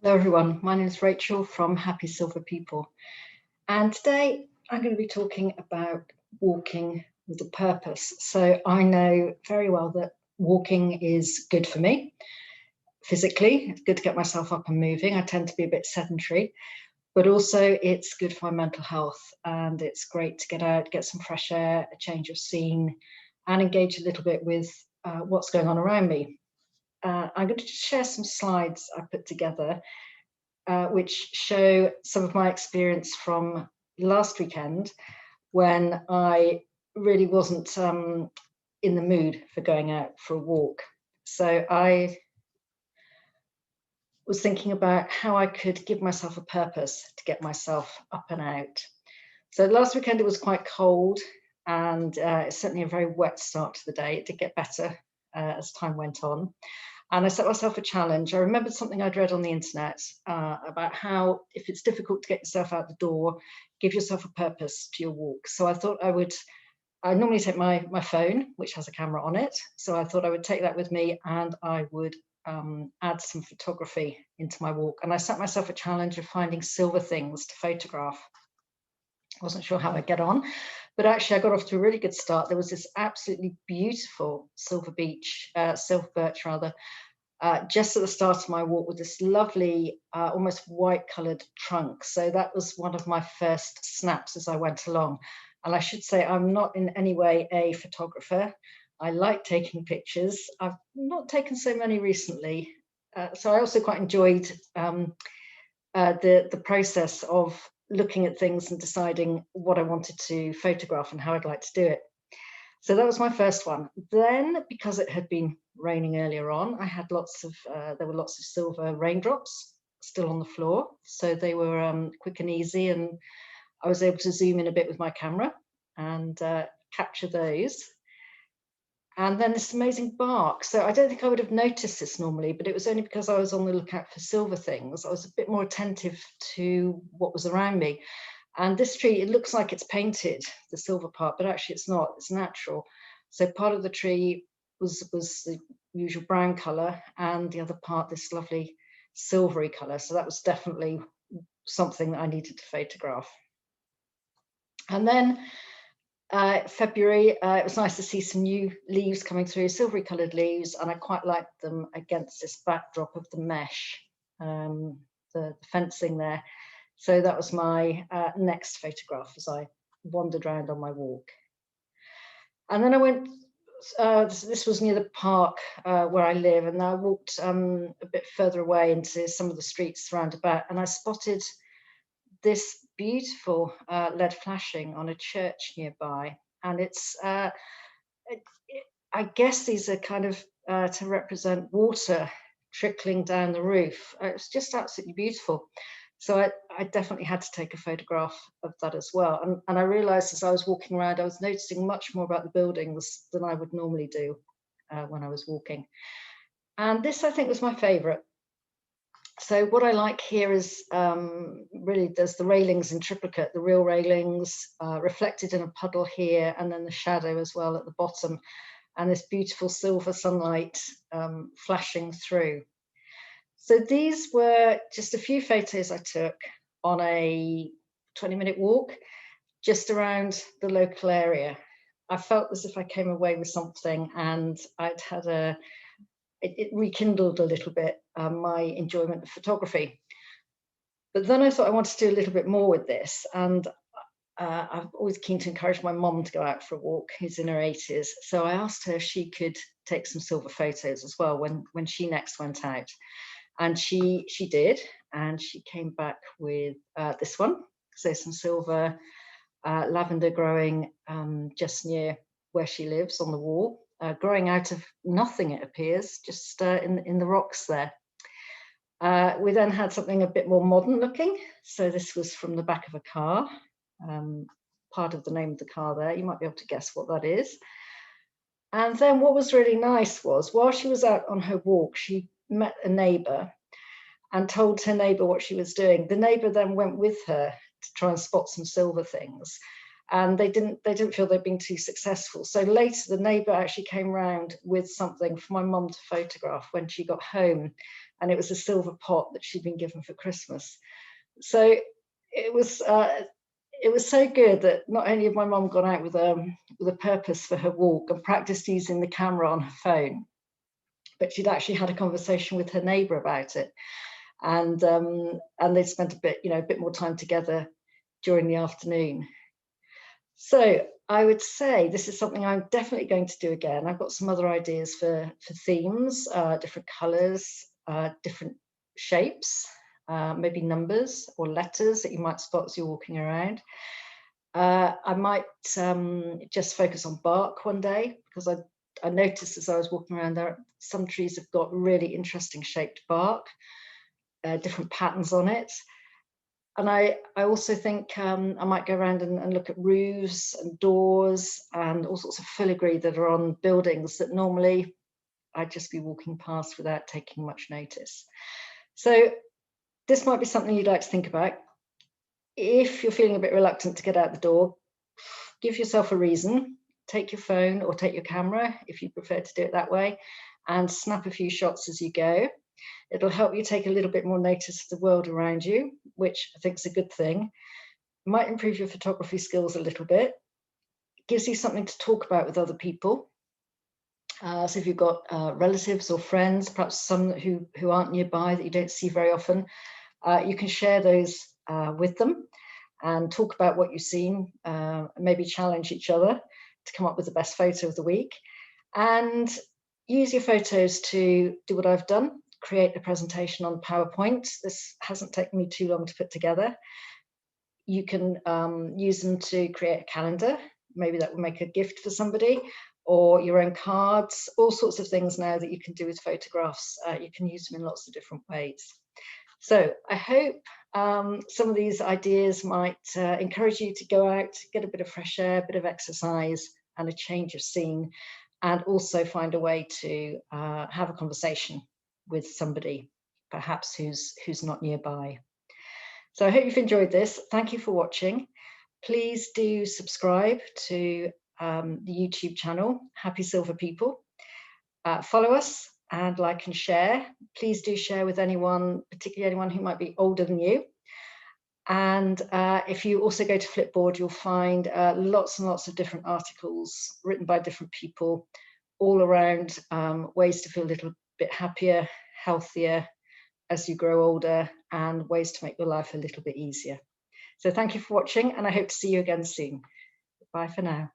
Hello everyone, my name is Rachel from Happy Silver People, and today I'm going to be talking about walking with a purpose. So I know very well that walking is good for me physically. It's good to get myself up and moving. I tend to be a bit sedentary, but also it's good for my mental health, and it's great to get out, get some fresh air, a change of scene, and engage a little bit with what's going on around me. I'm going to share some slides I put together which show some of my experience from last weekend when I really wasn't in the mood for going out for a walk. So I was thinking about how I could give myself a purpose to get myself up and out. So last weekend it was quite cold, and it's certainly a very wet start to the day. It did get better as time went on. And I set myself a challenge. I remembered something I'd read on the internet about how if it's difficult to get yourself out the door, give yourself a purpose to your walk. So I thought I normally take my phone, which has a camera on it. So I thought I would take that with me, and I would add some photography into my walk. And I set myself a challenge of finding silver things to photograph. I wasn't sure how I'd get on, but actually I got off to a really good start. There was this absolutely beautiful silver birch rather, just at the start of my walk, with this lovely, almost white coloured trunk. So that was one of my first snaps as I went along. And I should say, I'm not in any way a photographer. I like taking pictures. I've not taken so many recently. So I also quite enjoyed the process of looking at things and deciding what I wanted to photograph and how I'd like to do it. So that was my first one. Then, because it had been raining earlier on, I had there were lots of silver raindrops still on the floor. So they were quick and easy, and I was able to zoom in a bit with my camera and capture those. And then this amazing bark. So I don't think I would have noticed this normally, but it was only because I was on the lookout for silver things. I was a bit more attentive to what was around me. And this tree, it looks like it's painted, the silver part, but actually it's not, it's natural. So part of the tree was the usual brown colour, and the other part, this lovely silvery colour. So that was definitely something that I needed to photograph. And then February, it was nice to see some new leaves coming through, silvery coloured leaves, and I quite liked them against this backdrop of the mesh, the fencing there. So that was my next photograph as I wandered around on my walk. And then I went, this was near the park where I live, and I walked a bit further away into some of the streets round about, and I spotted this beautiful LED flashing on a church nearby. And I guess these are kind of to represent water trickling down the roof. It's just absolutely beautiful. So I definitely had to take a photograph of that as well. And I realized as I was walking around, I was noticing much more about the buildings than I would normally do when I was walking. And this, I think, was my favorite. So what I like here is really there's the railings in triplicate, the real railings reflected in a puddle here, and then the shadow as well at the bottom, and this beautiful silver sunlight flashing through. So these were just a few photos I took on a 20-minute walk just around the local area. I felt as if I came away with something, and it rekindled a little bit my enjoyment of photography. But then I thought I wanted to do a little bit more with this, and I'm always keen to encourage my mom to go out for a walk, who's in her 80s. So I asked her if she could take some silver photos as well when she next went out. And she did, and she came back with this one. So some silver lavender growing just near where she lives on the wall, growing out of nothing, it appears, just in the rocks there. We then had something a bit more modern looking. So this was from the back of a car, part of the name of the car there. You might be able to guess what that is. And then what was really nice was, while she was out on her walk, she met a neighbour and told her neighbour what she was doing. The neighbour then went with her to try and spot some silver things, and they didn't feel they'd been too successful. So later the neighbour actually came round with something for my mum to photograph when she got home. and it was a silver pot that she'd been given for Christmas. So it was so good that not only had my mum gone out with a purpose for her walk and practiced using the camera on her phone, but she'd actually had a conversation with her neighbour about it, and they spent a bit more time together during the afternoon. So I would say this is something I'm definitely going to do again. I've got some other ideas for themes, different colours, different shapes, maybe numbers or letters that you might spot as you're walking around. I might just focus on bark one day, because I noticed as I was walking around there, some trees have got really interesting shaped bark, different patterns on it. And I also think I might go around and look at roofs and doors and all sorts of filigree that are on buildings that normally I'd just be walking past without taking much notice. So this might be something you'd like to think about. If you're feeling a bit reluctant to get out the door, give yourself a reason. Take your phone or take your camera, if you prefer to do it that way, and snap a few shots as you go. It'll help you take a little bit more notice of the world around you, which I think is a good thing. It might improve your photography skills a little bit. It gives you something to talk about with other people. So if you've got relatives or friends, perhaps some who aren't nearby that you don't see very often, you can share those with them and talk about what you've seen, maybe challenge each other to come up with the best photo of the week, and use your photos to do what I've done, create a presentation on PowerPoint. This hasn't taken me too long to put together. You can use them to create a calendar. Maybe that will make a gift for somebody, or your own cards, all sorts of things now that you can do with photographs. You can use them in lots of different ways. So I hope some of these ideas might encourage you to go out, get a bit of fresh air, a bit of exercise and a change of scene, and also find a way to have a conversation with somebody, perhaps who's not nearby. So I hope you've enjoyed this. Thank you for watching. Please do subscribe to the YouTube channel, Happy Silver People. Follow us and like and share. Please do share with anyone, particularly anyone who might be older than you. And if you also go to Flipboard, you'll find lots and lots of different articles written by different people all around ways to feel a little bit happier, healthier as you grow older, and ways to make your life a little bit easier. So thank you for watching, and I hope to see you again soon. Bye for now.